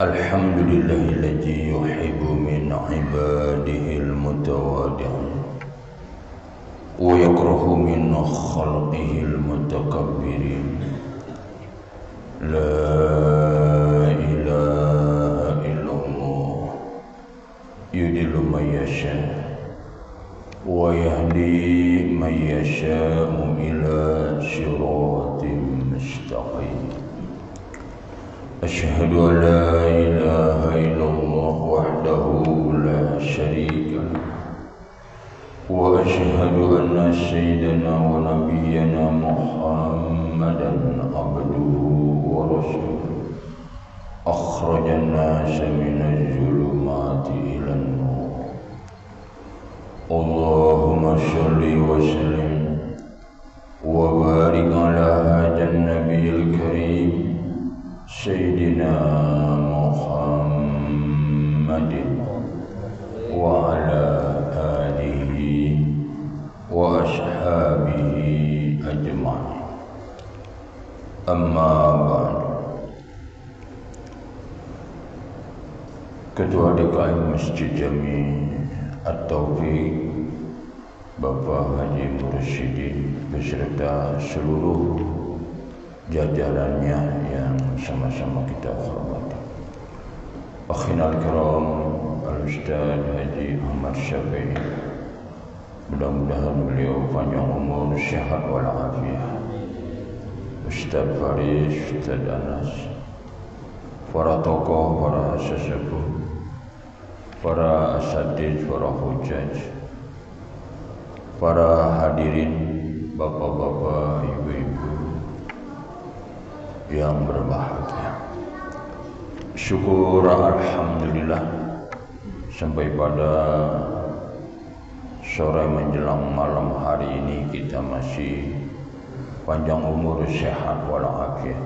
Alhamdulillahilladzi yuhibbu min ibadihi al-mutawadi'in wa yakrahu min khalqihi al-mutakabbirin. La ilaha illallah yudillu man yasha wa yahdi man yasha'u ila siratin mustaqim. أشهد أن لا إله إلا الله وحده لا شريك له وأشهد أن سيدنا ونبينا محمدا عبده ورسوله أخرج الناس من الظلمات إلى النور. اللهم صل وسلم وبارك على هذا النبي الكريم Sayyidina Muhammadin wa ala alihi wa ashabihi ajma'in. Amma ba'du. Ketua DKI Masjid Jami At-Taufiq Bapak Haji Mursyidin beserta seluruh jajarannya yang sama-sama kita hormati. Akhinal kiram Al-Ustaz Haji Ahmad Syafi'i, mudah-mudahan beliau panjang umur, sehat walafiat. Ustaz Faris, Ustaz Anas, para tokoh, para sesepuh, para asatidz, para hujjaj, para hadirin, bapak-bapak, ibu-ibu yang berbahagia. Syukur alhamdulillah sampai pada sore menjelang malam hari ini kita masih panjang umur, sehat walafiat.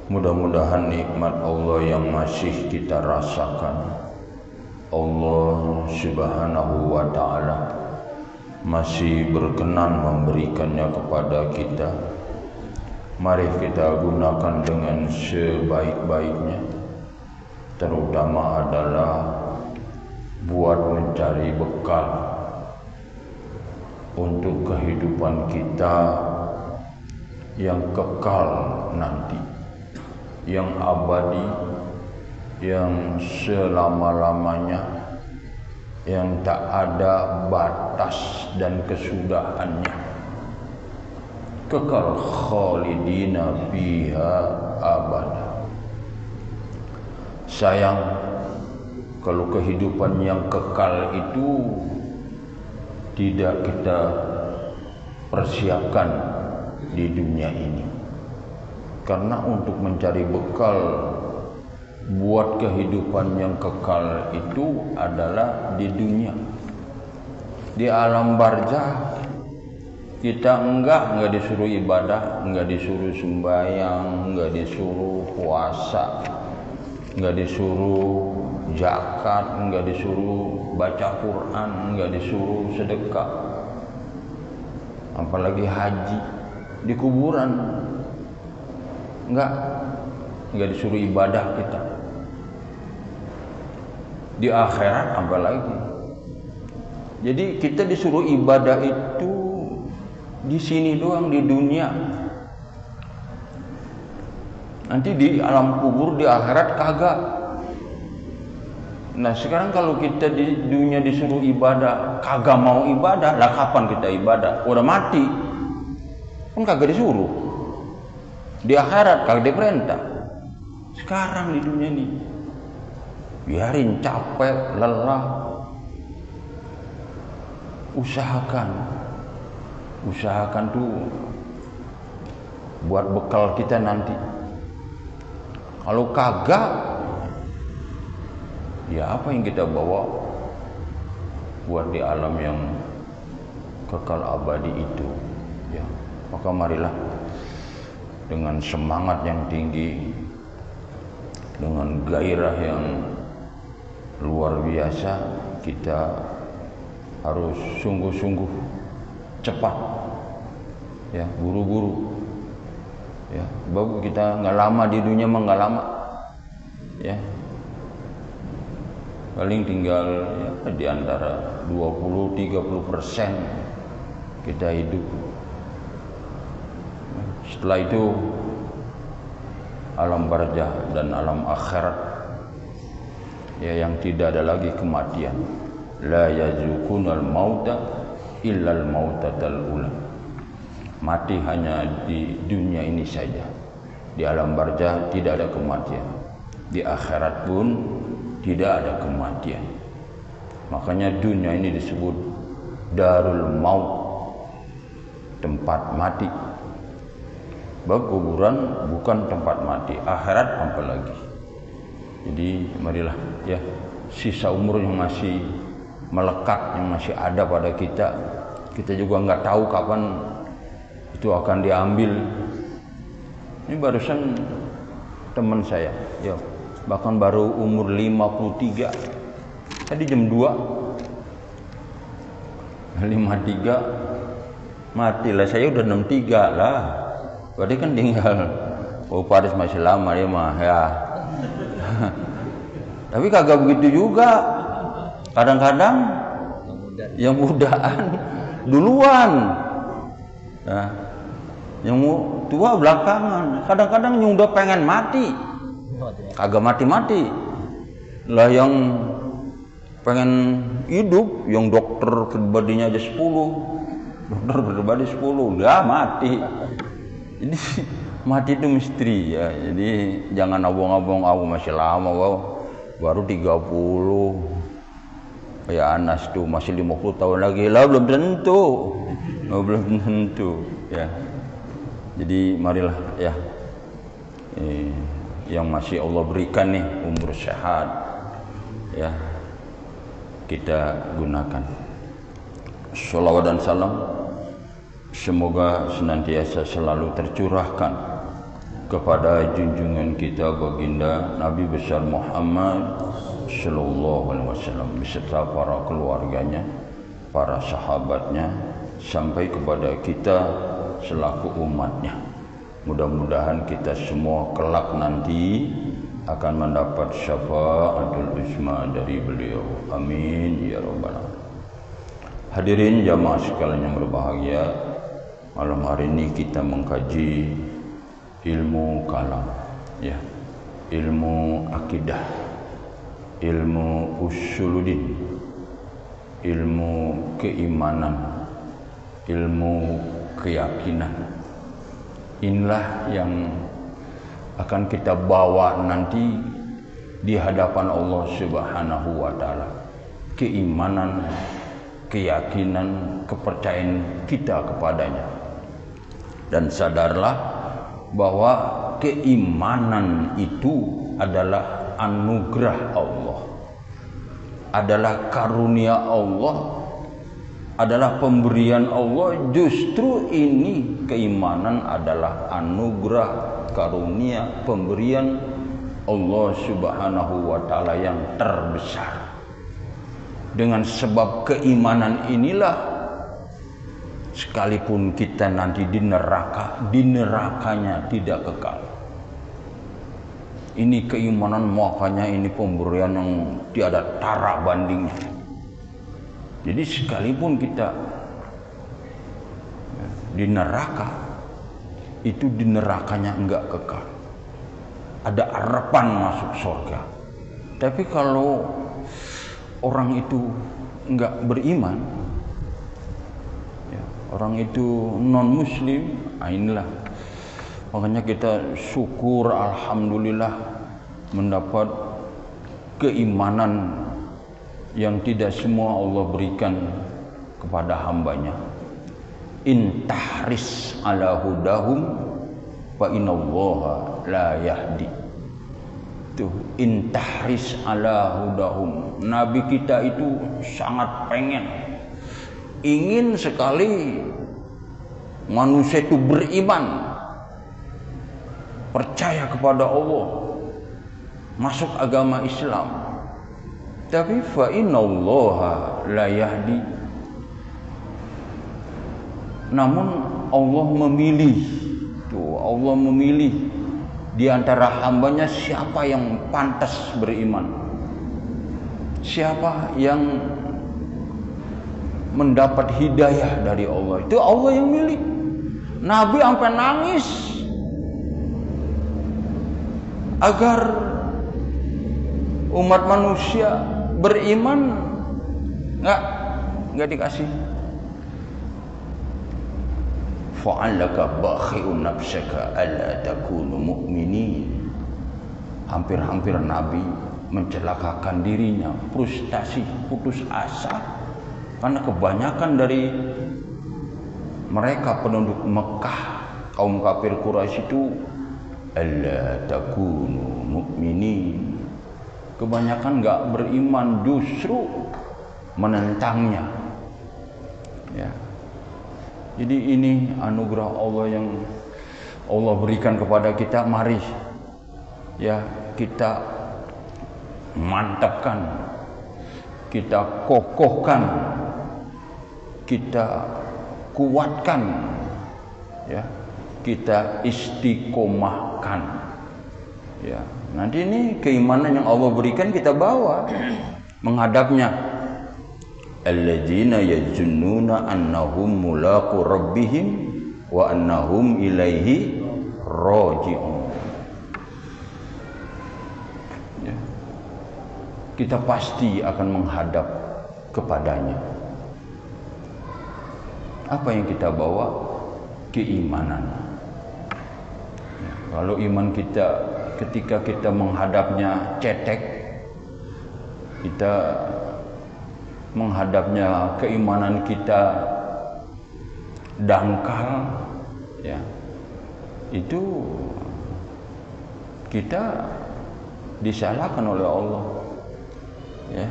Mudah-mudahan nikmat Allah yang masih kita rasakan, Allah Subhanahu wa ta'ala masih berkenan memberikannya kepada kita. Mari kita gunakan dengan sebaik-baiknya, terutama adalah buat mencari bekal untuk kehidupan kita yang kekal nanti, yang abadi, yang selama-lamanya, yang tak ada batas dan kesudahannya, kekal khalidina fiha abada. Sayang kalau kehidupan yang kekal itu tidak kita persiapkan di dunia ini. Karena untuk mencari bekal buat kehidupan yang kekal itu adalah di dunia. Di alam barzah kita enggak disuruh ibadah, enggak disuruh sembahyang, enggak disuruh puasa, enggak disuruh zakat, enggak disuruh baca Quran, enggak disuruh sedekah, apalagi haji. Di kuburan enggak disuruh ibadah kita. Di akhirat apalagi. Jadi kita disuruh ibadah itu di sini doang, di dunia. Nanti di alam kubur, di akhirat kagak. Nah sekarang kalau kita di dunia disuruh ibadah, kagak mau ibadah, lah kapan kita ibadah? Udah mati, kan kagak disuruh. Di akhirat kagak diperintah. Sekarang di dunia ini, biarin capek, lelah, usahakan tuh buat bekal kita nanti. Kalau kagak, ya apa yang kita bawa buat di alam yang kekal abadi itu, ya. Maka marilah dengan semangat yang tinggi, dengan gairah yang luar biasa, kita harus sungguh-sungguh cepat, ya, buru-buru, ya. Bagus kita nggak lama di dunia, mah nggak lama. ya. Paling tinggal ya, di antara 20-30% kita hidup. Setelah itu alam barzah dan alam akhirat, ya, yang tidak ada lagi kematian. La yazukunal mauta illal mautatal ula. Mati hanya di dunia ini saja. Di alam barzah tidak ada kematian. Di akhirat pun tidak ada kematian. Makanya dunia ini disebut darul maut, tempat mati. Bahwa kuburan bukan tempat mati, akhirat apalagi. Jadi marilah ya, sisa umur yang masih melekat, yang masih ada pada kita, kita juga nggak tahu kapan itu akan diambil. Ini barusan teman saya, ya, bahkan baru umur 53, tadi jam 2:53 matilah. Saya udah 63 lah, berarti kan tinggal Paris masih lama ya mah ya. Tapi kagak begitu juga, kadang-kadang yang mudaan duluan, nah, yang tua belakangan. Kadang-kadang yang udah pengen mati kagak mati-mati lah, yang pengen hidup, yang dokter pribadinya aja 10, dokter pribadi 10 udah mati. Jadi mati itu misteri ya. Jadi jangan abong-abong, aku masih lama, wow, baru 30. Kayak Anas tuh masih 50 tahun lagi lah, belum tentu. Belum tentu ya. Jadi marilah ya, yang masih Allah berikan nih umur sehat ya, kita gunakan. Sholawat dan salam semoga senantiasa selalu tercurahkan kepada junjungan kita baginda Nabi besar Muhammad sallallahu alaihi wasallam beserta para keluarganya, para sahabatnya, sampai kepada kita selaku umatnya. Mudah-mudahan kita semua kelak nanti akan mendapat syafaatul uzma dari beliau. Amin ya rabbal alamin. Hadirin jamaah sekalian yang berbahagia, malam hari ini kita mengkaji ilmu kalam ya, ilmu akidah, ilmu usuluddin, ilmu keimanan, ilmu keyakinan. Inilah yang akan kita bawa nanti di hadapan Allah Subhanahu wa taala. Keimanan, keyakinan, kepercayaan kita kepadanya. Dan sadarlah bahwa keimanan itu adalah anugerah Allah, adalah karunia Allah, adalah pemberian Allah. Justru ini keimanan adalah anugerah, karunia, pemberian Allah Subhanahu wa taala yang terbesar. Dengan sebab keimanan inilah, sekalipun kita nanti di neraka, di nerakanya tidak kekal. Ini keimanan, makanya ini pemberian yang tiada tara bandingnya. Jadi sekalipun kita di neraka, itu di nerakanya enggak kekal. Ada harapan masuk surga. Tapi kalau orang itu enggak beriman, ya, orang itu non muslim, inilah makanya kita syukur, alhamdulillah mendapat keimanan yang tidak semua Allah berikan kepada hambanya. In tahris ala hudahum fa innallaha la yahdi. Tuh, in tahris ala hudahum. Nabi kita itu sangat ingin sekali manusia itu beriman, percaya kepada Allah, masuk agama Islam. Tapi fa innallaha la yahdi. Namun Allah memilih, tuh, Allah memilih di antara hambanya siapa yang pantas beriman, siapa yang mendapat hidayah dari Allah. Itu Allah yang milih. Nabi sampai nangis agar umat manusia beriman, nggak dikasih. Fa'alaka bakhi'un nafsaka alla takunu mu'minin. Hampir-hampir Nabi mencelakakan dirinya, frustasi, putus asa, karena kebanyakan dari mereka penduduk Mekah, kaum kafir Quraisy itu alla takunu mu'minin. Kebanyakan nggak beriman, justru menentangnya. Ya. Jadi ini anugerah Allah yang Allah berikan kepada kita. Mari ya kita mantapkan, kita kokohkan, kita kuatkan, ya, kita istiqomahkan. Ya, nanti ini keimanan yang Allah berikan kita bawa menghadapnya. Alladzina yazunnuna annahum mulaqu rabbihim wa annahum ilaihi raji'un. Ya. Kita pasti akan menghadap kepadanya. Apa yang kita bawa? Keimanan. Ya. Kalau iman kita ketika kita menghadapnya cetek, kita menghadapnya keimanan kita dangkal, ya, itu kita disalahkan oleh Allah. Ya,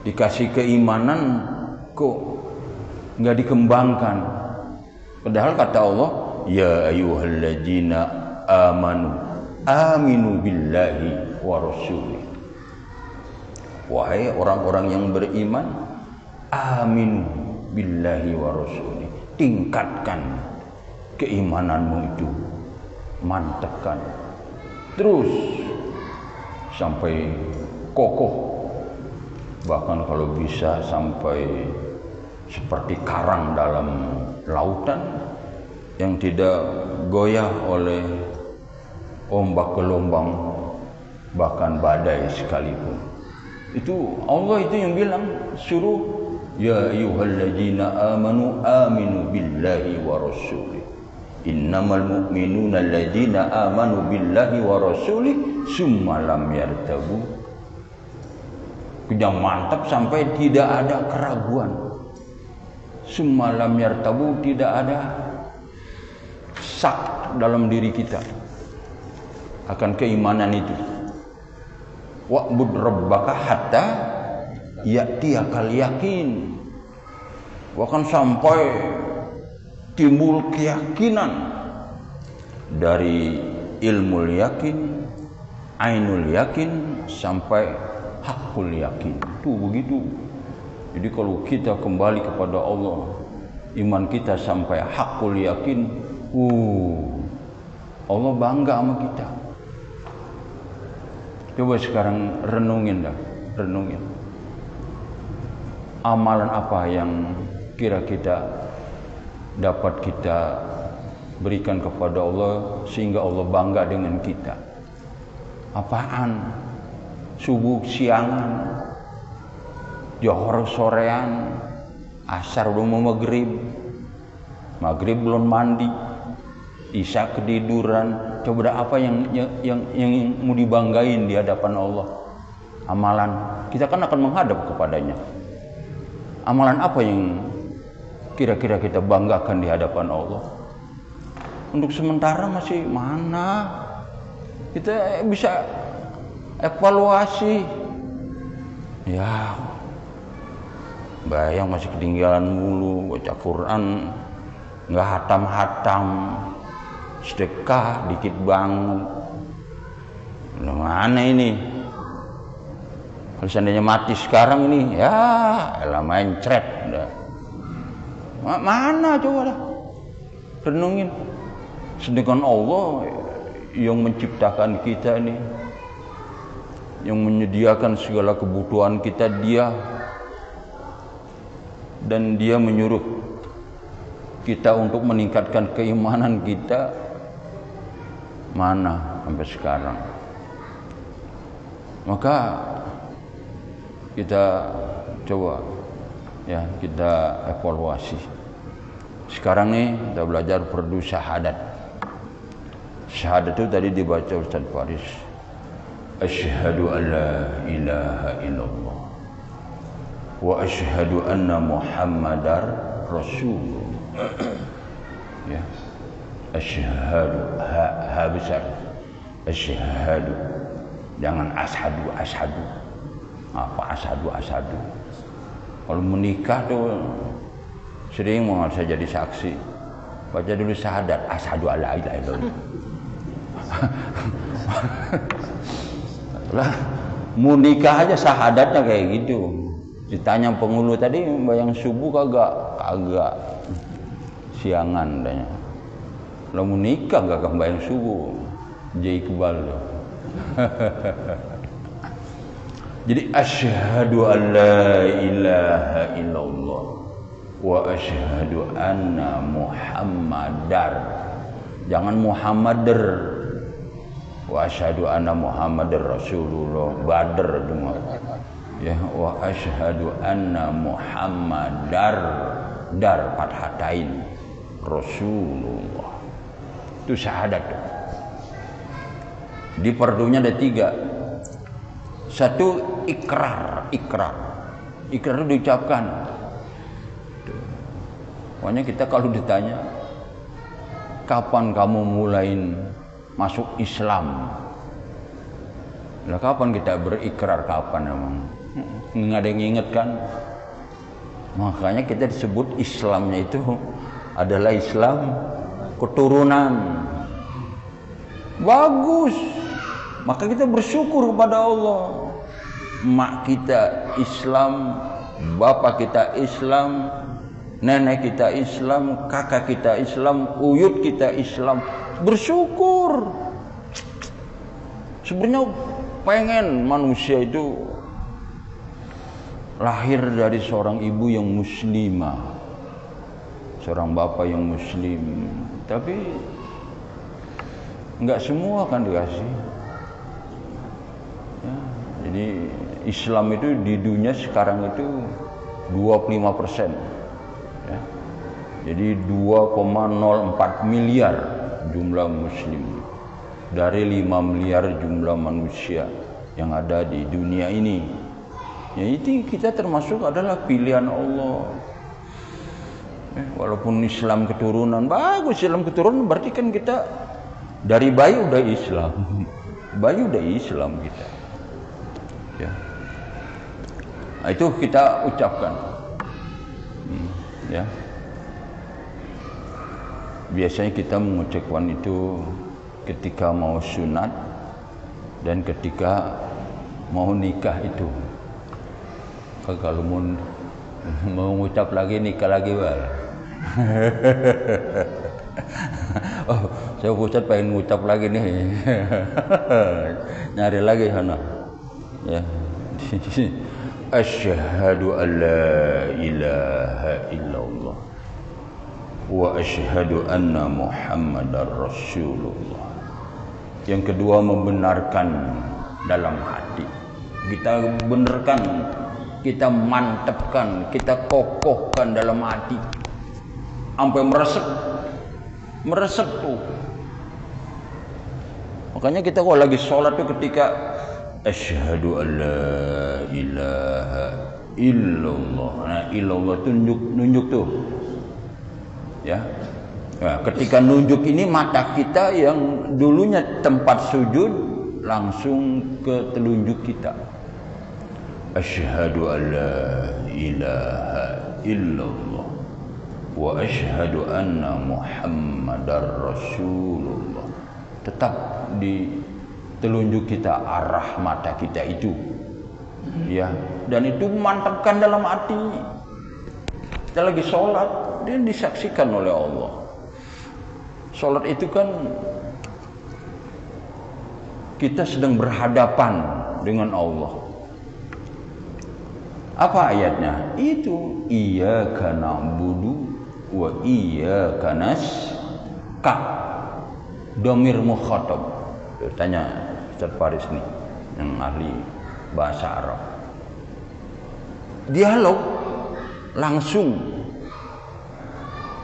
dikasih keimanan kok nggak dikembangkan. Padahal kata Allah, ya ayyuhalladzina amanu aminu billahi wa rasulih. Wahai orang-orang yang beriman, amin billahi wa rasulih. Tingkatkan keimananmu itu, mantapkan terus sampai kokoh, bahkan kalau bisa sampai seperti karang dalam lautan yang tidak goyah oleh ombak gelombang, bahkan badai sekalipun. Itu Allah itu yang bilang, suruh ya ayyuhalladzina amanu aminu billahi wa rasulih. Innamal mu'minuna alladzina amanu billahi wa rasulih summa lam yartabu. Yang mantap sampai tidak ada keraguan. Summa lam yartabu, tidak ada sak dalam diri kita akan keimanan itu. Wa'bud rabbaka hatta ya'tiyakal yakin. Bahkan sampai timbul keyakinan dari ilmu yakin, ainul yakin, sampai hakul yakin. Itu begitu. Jadi kalau kita kembali kepada Allah, iman kita sampai hakul yakin, Allah bangga sama kita. Coba sekarang renungin dah, renungin. Amalan apa yang kira kita dapat kita berikan kepada Allah sehingga Allah bangga dengan kita? Apaan? Subuh siangan, johor sorean, asar udah mau maghrib, maghrib belum mandi, isya ketiduran. Coba apa yang mau dibanggain di hadapan Allah? Amalan kita kan akan menghadap kepadanya. Amalan apa yang kira-kira kita banggakan di hadapan Allah? Untuk sementara masih mana? Kita bisa evaluasi. Ya, bayang masih ketinggalan mulu, baca Quran nggak hatam-hatam, sedekah dikit banget. Mana ini? Kalau seandainya mati sekarang ini, ya elah main cret. Mana coba lah renungin. Sedangkan Allah yang menciptakan kita ini, yang menyediakan segala kebutuhan kita, Dia, dan Dia menyuruh kita untuk meningkatkan keimanan kita. Mana sampai sekarang? Maka kita coba ya, kita evaluasi. Sekarang nih kita belajar fardu syahadat. Syahadat itu tadi dibaca Ustaz Faris. Asyhadu an la ilaha illallah wa asyhadu anna Muhammadar Rasulullah. Ya. Asyhadu, ha besar. Asyhadu. Jangan ashadu. Apa ashadu? Kalau menikah tuh sering mau saya jadi saksi. Baca dulu syahadat, asyhadu alla ilaha illallah. Lah, mau nikah aja syahadatnya kayak gitu. Ditanya penghulu tadi, bayang subuh kagak siangan tanya. Lah mau nikah kagak bayang subuh. Jadi kebal tuh. Jadi asyhadu an la ilaha illallah wa asyhadu anna Muhammadar. Jangan Muhammadar. Wa asyhadu anna Muhammadar Rasulullah. Badar cuma. Ya, wa asyhadu anna Muhammadar, dar fathatain, Rasulullah. Itu syahadat. Di fardunya ada 3. Satu, ikrar itu diucapkan. Pokoknya kita kalau ditanya kapan kamu mulai masuk Islam, lah kapan kita berikrar, kapan emang? Nggak ada yang inget kan? Makanya kita disebut Islamnya itu adalah Islam keturunan. Bagus. Maka kita bersyukur kepada Allah. Mak kita Islam, bapak kita Islam, nenek kita Islam, kakak kita Islam, uyut kita Islam. Bersyukur. Sebenarnya pengen manusia itu lahir dari seorang ibu yang muslimah, seorang bapak yang muslim. Tapi enggak semua kan dikasih. Ya, jadi Islam itu di dunia sekarang itu 25%. Ya. Jadi 2,04 miliar jumlah muslim dari 5 miliar jumlah manusia yang ada di dunia ini. Ya, itu kita termasuk adalah pilihan Allah. Walaupun Islam keturunan, bagus Islam keturunan, berarti kan kita dari bayi udah Islam. Bayi udah Islam kita. Ya. Nah, itu kita ucapkan. Ya. Biasanya kita mengucapkan itu ketika mau sunat dan ketika mau nikah itu. Kalau mau mengucap lagi, nikah lagi wal. Oh, saya Ustaz pengen ngucap lagi nih. Nyari lagi sana. Ya. Asyhadu an la ilaha illallah wa asyhadu anna Muhammadar Rasulullah. Yang kedua, membenarkan dalam hati. Kita benarkan, kita mantapkan, kita kokohkan dalam hati sampai meresep tuh. Makanya kita kalau lagi sholat tuh ketika asyhadu an la ilaha illallah, nah illallah tuh nunjuk tuh ya. Nah, ketika nunjuk ini mata kita yang dulunya tempat sujud langsung ke telunjuk kita. Asyhadu an la ilaha illallah wa asyhadu anna Muhammadar Rasulullah. Tetap di telunjuk kita, arah mata kita itu. Ya, dan itu mantapkan dalam hati. Kita lagi sholat, dia disaksikan oleh Allah. Sholat itu kan kita sedang berhadapan dengan Allah. Apa ayatnya? Itu iyyaka na'budu wa iyyaka nasta'in. Dhamir mukhatab. Tanya Ustaz Faris nih yang ahli bahasa Arab. Dialog langsung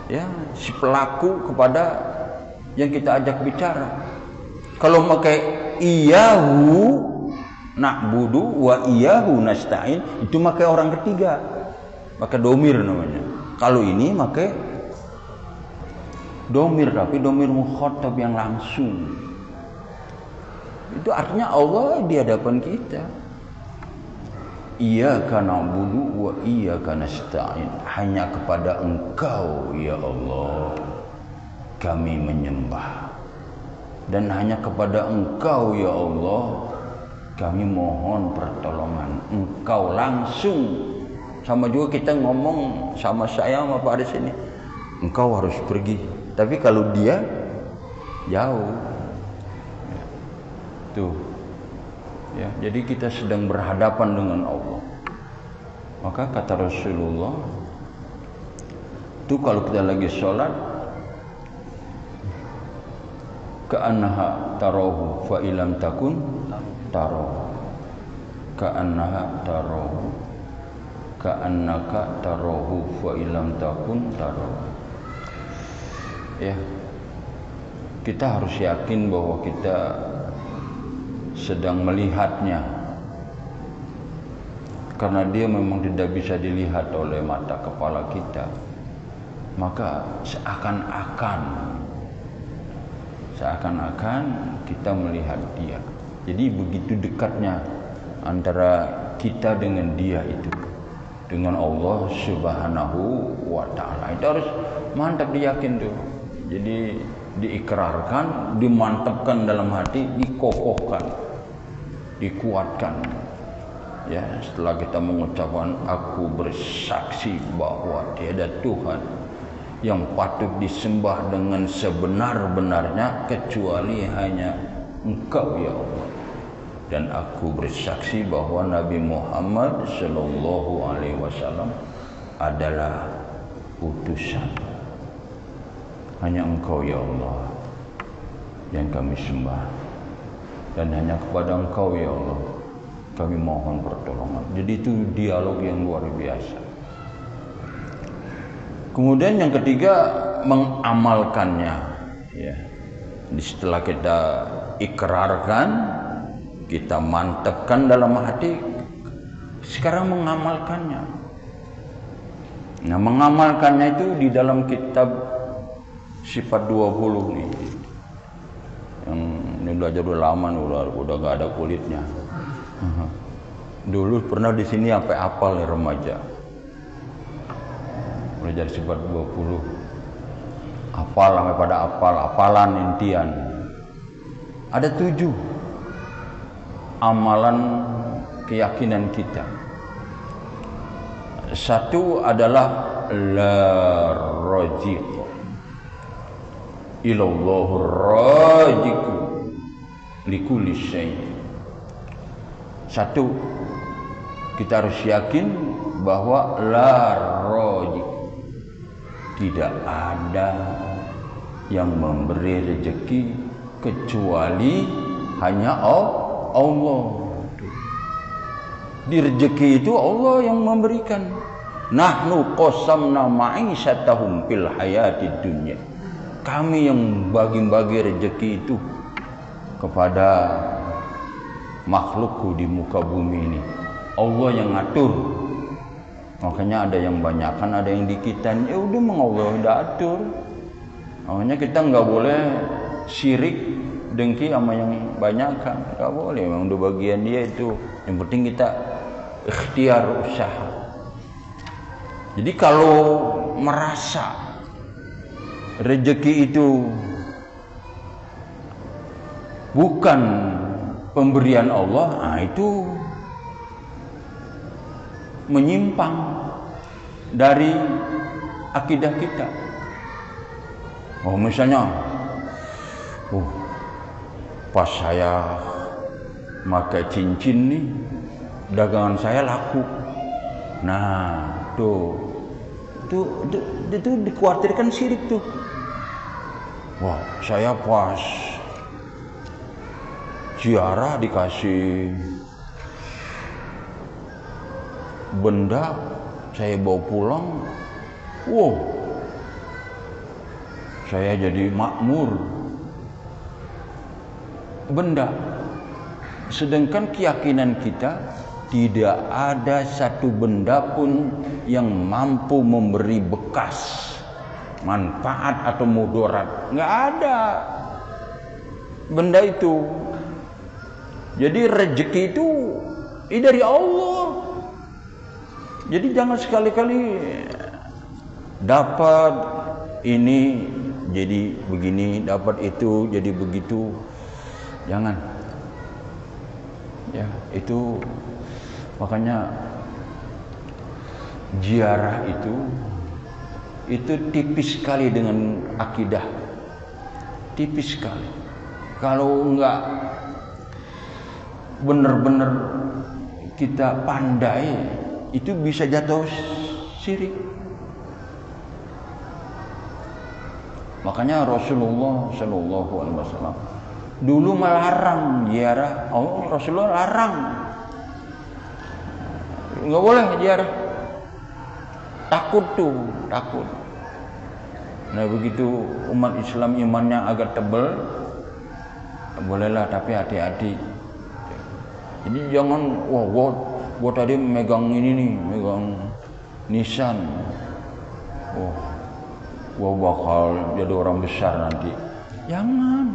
ya si pelaku kepada yang kita ajak bicara. Kalau pakai iyyahu na'budu wa iyyahu nasta'in, itu pakai orang ketiga, pakai domir namanya. Kalau ini pakai domir, tapi domir mukhatab yang langsung. Itu artinya Allah di hadapan kita. Iyyaka na'budu wa iyyaka nasta'in. Hanya kepada Engkau ya Allah kami menyembah, dan hanya kepada Engkau ya Allah kami mohon pertolongan. Engkau langsung. Sama juga kita ngomong sama saya sama Pak Aris ini, engkau harus pergi. Tapi kalau dia jauh, tuh, ya. Jadi kita sedang berhadapan dengan Allah. Maka kata Rasulullah, tuh kalau kita lagi sholat, ka'annaha tarahu fa ilam takun tarahu, ka'annaha tarahu, ka'annaka tarahu fa ilam takun tarahu. Ya, kita harus yakin bahwa kita sedang melihatnya, karena dia memang tidak bisa dilihat oleh mata kepala kita. Maka seakan-akan kita melihat dia. Jadi begitu dekatnya antara kita dengan dia itu, dengan Allah Subhanahu wa ta'ala. Itu harus mantap diyakin tuh. Jadi diikrarkan, dimantapkan dalam hati, dikokohkan, dikuatkan. Ya, setelah kita mengucapkan aku bersaksi bahwa tiada Tuhan yang patut disembah dengan sebenar-benarnya kecuali hanya Engkau ya Allah, dan aku bersaksi bahwa Nabi Muhammad sallallahu alaihi wasallam adalah utusan. Hanya Engkau ya Allah yang kami sembah, dan hanya kepada Engkau ya Allah kami mohon pertolongan. Jadi itu dialog yang luar biasa. Kemudian yang ketiga, mengamalkannya. Ya. Setelah kita ikrarkan, kita mantapkan dalam hati, sekarang mengamalkannya. Nah, mengamalkannya itu di dalam kitab Sifat 20 nih. Yang ini belajar udah lama nih, udah gak ada kulitnya. Dulu pernah di sini sampai hafal nih remaja. Belajar Sifat 20. Hafal sampai pada hafalan intian. Ada 7 amalan keyakinan kita. Satu adalah la rajiq, ilallahur rajiku likulli syai'. Satu, kita harus yakin bahwa la rajiq, tidak ada yang memberi rezeki kecuali hanya Allah. Di rezeki itu Allah yang memberikan. Nahnu qasamna ma'isyatahum fil hayatid dunya. Kami yang bagi-bagi rezeki itu kepada makhlukku di muka bumi ini. Allah yang ngatur. Makanya ada yang banyakan, ada yang dikitan. Ya udah, memang Allah udah atur. Makanya kita nggak boleh syirik, dengki sama yang banyakan. Nggak boleh, memang udah bagian dia itu. Yang penting kita ikhtiar usaha. Jadi kalau merasa rezeki itu bukan pemberian Allah, nah itu menyimpang dari akidah kita. Oh, misalnya pas saya maka cincin nih dagangan saya laku. Nah, tuh dikhawatirkan syirik tuh. Wah, saya pas ziarah dikasih benda, saya bawa pulang. Wow, saya jadi makmur benda. Sedangkan keyakinan kita tidak ada satu benda pun yang mampu memberi bekas manfaat atau mudarat. Nggak ada benda itu. Jadi rezeki itu dari Allah. Jadi jangan sekali-kali dapat ini jadi begini, dapat itu jadi begitu. Jangan. Ya, itu makanya ziarah itu tipis sekali dengan akidah. Tipis sekali. Kalau enggak benar-benar kita pandai, itu bisa jatuh syirik. Makanya Rasulullah Shallallahu Alaihi Wasallam dulu melarang ziarah. Oh, Rasulullah larang, nggak boleh ziarah. Takut. Nah, begitu umat Islam imannya agak tebal, bolehlah, tapi hati-hati. Jadi jangan, gua tadi megang ini nih, megang nisan. Gua bakal jadi orang besar nanti. Jangan.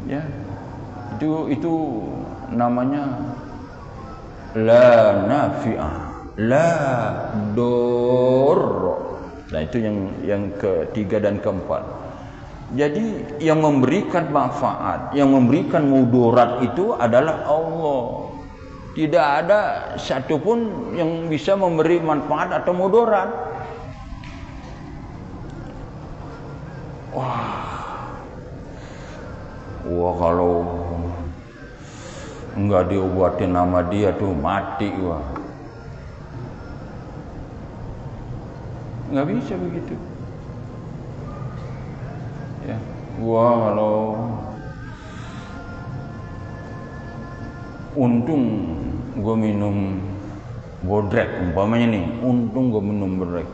Ya, itu namanya la nafi'ah, la dor. Nah, itu yang ketiga dan keempat. Jadi yang memberikan manfaat, yang memberikan mudarat itu adalah Allah. Tidak ada satupun yang bisa memberi manfaat atau mudarat. Wah, kalau enggak diobatin nama dia tuh mati. Wah, nggak bisa begitu. Ya, kalau untung gue minum bodrek umpamanya nih, untung gue minum bodrek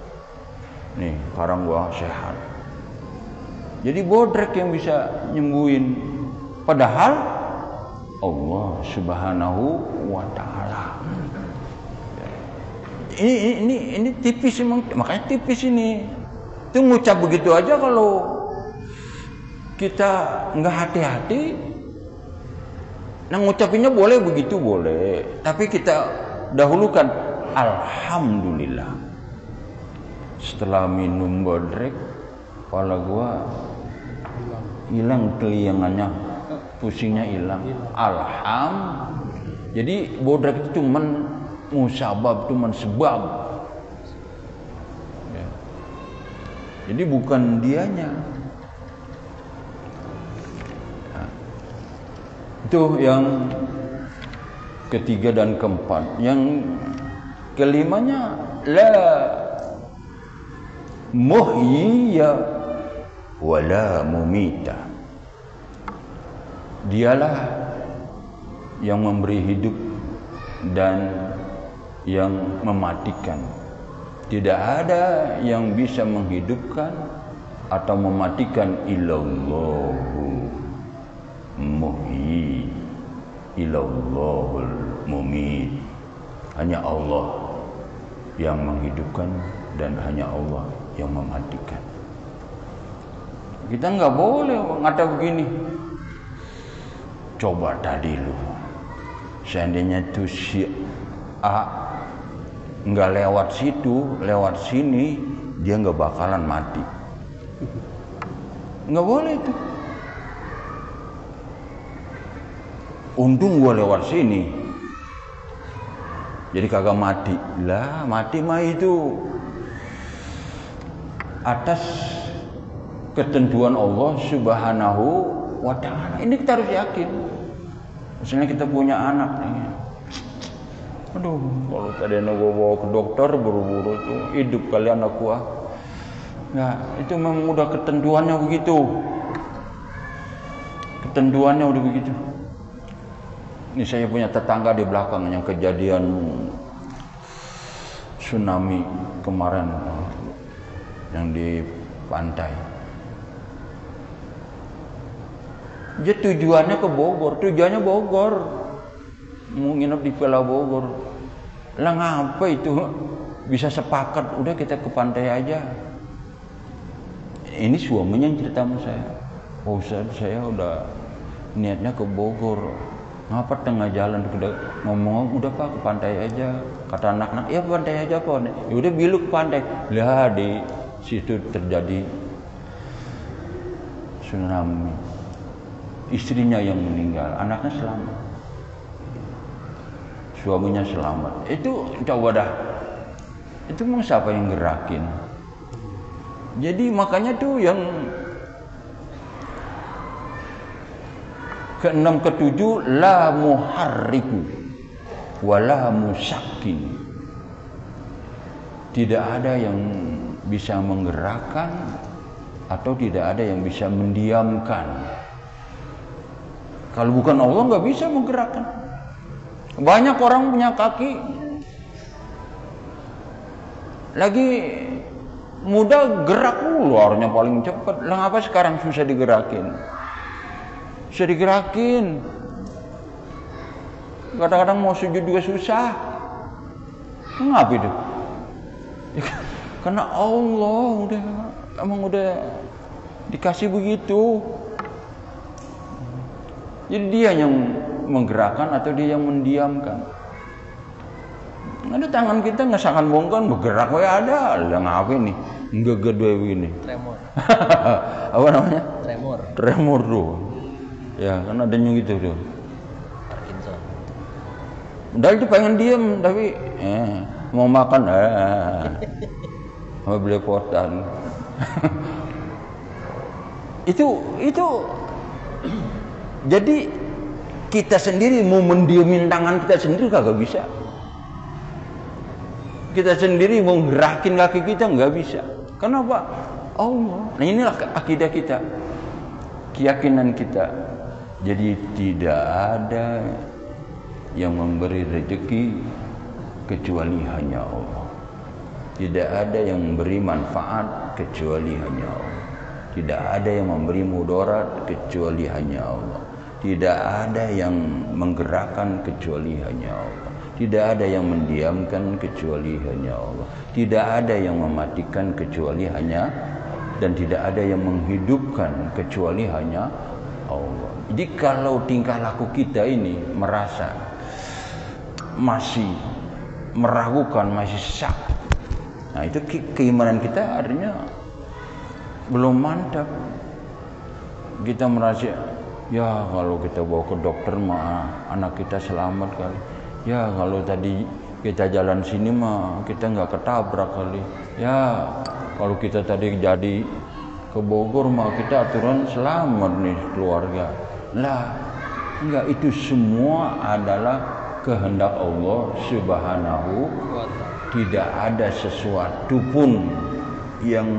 nih, sekarang gue sehat. Jadi bodrek yang bisa nyembuhin, padahal Allah Subhanahu wa Ta'ala. Ini tipis emang, makanya tipis ini. Itu ngucap begitu aja, kalau kita nggak hati-hati, nah ngucapinnya boleh begitu boleh, tapi kita dahulukan alhamdulillah. Setelah minum bodrek, kepala gua hilang, keliangannya, pusingnya hilang. Jadi bodrek itu cuman musabab, cuman sebab. Ya. Jadi bukan dianya. Nah, itu yang ketiga dan keempat. Yang kelimanya la muhyiya wala mumita. Dialah yang memberi hidup dan yang mematikan. Tidak ada yang bisa menghidupkan atau mematikan illallahu muhyi illallahul mumit. Hanya Allah yang menghidupkan dan hanya Allah yang mematikan. Kita nggak boleh ngata begini. Coba tadi lu, seandainya tuh si A nggak lewat situ, lewat sini, dia nggak bakalan mati. Nggak boleh itu. Untung gua lewat sini, jadi kagak mati. Lah, mati mah itu atas ketentuan Allah Subhanahu wa ta'ala. Ini kita harus yakin. Misalnya kita punya anak nih. Aduh, kalau tadi anak gua bawa ke dokter buru-buru tuh hidup kali anak gua. Nah, itu memang udah ketentuannya begitu. Ketentuannya udah begitu. Ini saya punya tetangga di belakang yang kejadian tsunami kemarin yang di pantai. Dia tujuannya ke Bogor, tujuannya Bogor, mau nginep di Villa Bogor. Lah ngapa itu bisa sepakat udah kita ke pantai aja. Ini suaminya yang cerita sama saya. Oh Ustaz, saya udah niatnya ke Bogor. Ngapa tengah jalan ngomong udah Pak ke pantai aja. Kata anak-anak, ya pantai aja Pak. Ya udah bilu ke pantai. Lah di situ terjadi tsunami. Istrinya yang meninggal, anaknya selamat. Suaminya selamat. Itu coba dah. Itu memang siapa yang gerakin? Jadi makanya tuh yang keenam ketujuh la muharriku wala musakkin. Tidak ada yang bisa menggerakkan atau tidak ada yang bisa mendiamkan. Kalau bukan Allah nggak bisa menggerakkan. Banyak orang punya kaki lagi muda gerak luarnya paling cepat. Lah ngapa sekarang susah digerakin? Susah digerakin. Kadang-kadang mau sujud juga susah. Ngapa itu? Karena Allah udah dikasih begitu. Jadi dia yang menggerakkan atau dia yang mendiamkan. Ada tangan kita ngesakan bongkan bergerak we ada. Lah ngapa ini? Ngeged we begini. Tremor. Apa namanya? Tremor. Tremor tuh. Ya, kan adanya gitu tuh. Parkinson. Udah itu pengen diem tapi mau makan mau belepotan. itu jadi kita sendiri mau mendiemin tangan kita sendiri kagak bisa. Kita sendiri mau gerakin kaki kita nggak bisa. Kenapa? Allah. Nah inilah akidah kita, keyakinan kita. Jadi tidak ada yang memberi rezeki kecuali hanya Allah. Tidak ada yang memberi manfaat kecuali hanya Allah. Tidak ada yang memberi mudarat kecuali hanya Allah. Tidak ada yang menggerakkan kecuali hanya Allah. Tidak ada yang mendiamkan kecuali hanya Allah. Tidak ada yang mematikan kecuali hanya, dan tidak ada yang menghidupkan kecuali hanya Allah. Jadi kalau tingkah laku kita ini merasa masih meragukan, masih syak, nah itu keimanan kita artinya belum mantap. Kita merasa ya kalau kita bawa ke dokter mah anak kita selamat kali. Ya kalau tadi kita jalan sini mah kita nggak ketabrak kali. Ya kalau kita tadi jadi ke Bogor mah kita aturan selamat nih keluarga. Lah enggak, itu semua adalah kehendak Allah Subhanahu wa ta'ala. Tidak ada sesuatu pun yang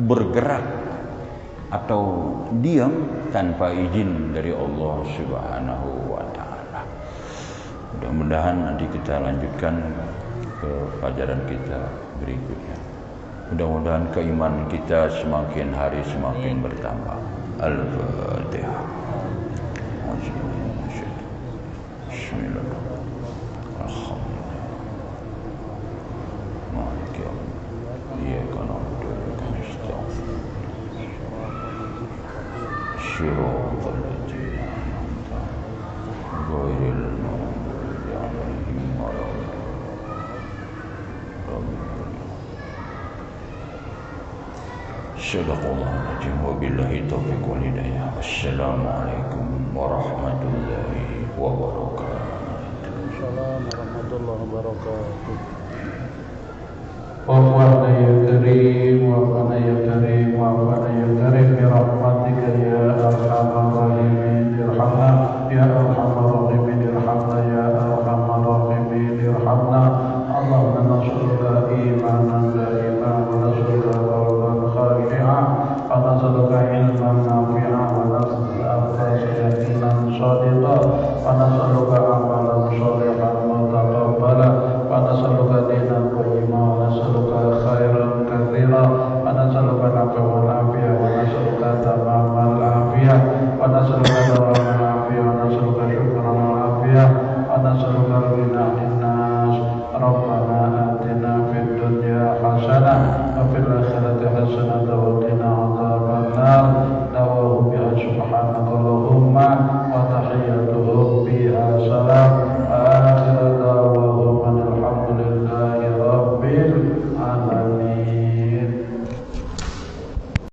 bergerak atau diam tanpa izin dari Allah Subhanahu wa ta'ala. Mudah-mudahan nanti kita lanjutkan ke pelajaran kita berikutnya. Mudah-mudahan keimanan kita semakin hari semakin bertambah. Al-Fatihah. Bismillahirrahmanirrahim. صراط الذين أنعمت غير المغضوب عليهم ولا الضالين. صدق الله العظيم وبالله التوفيق والهداية. السلام عليكم ورحمة الله وبركاته. Assalamualaikum warahmatullahi wabarakatuh.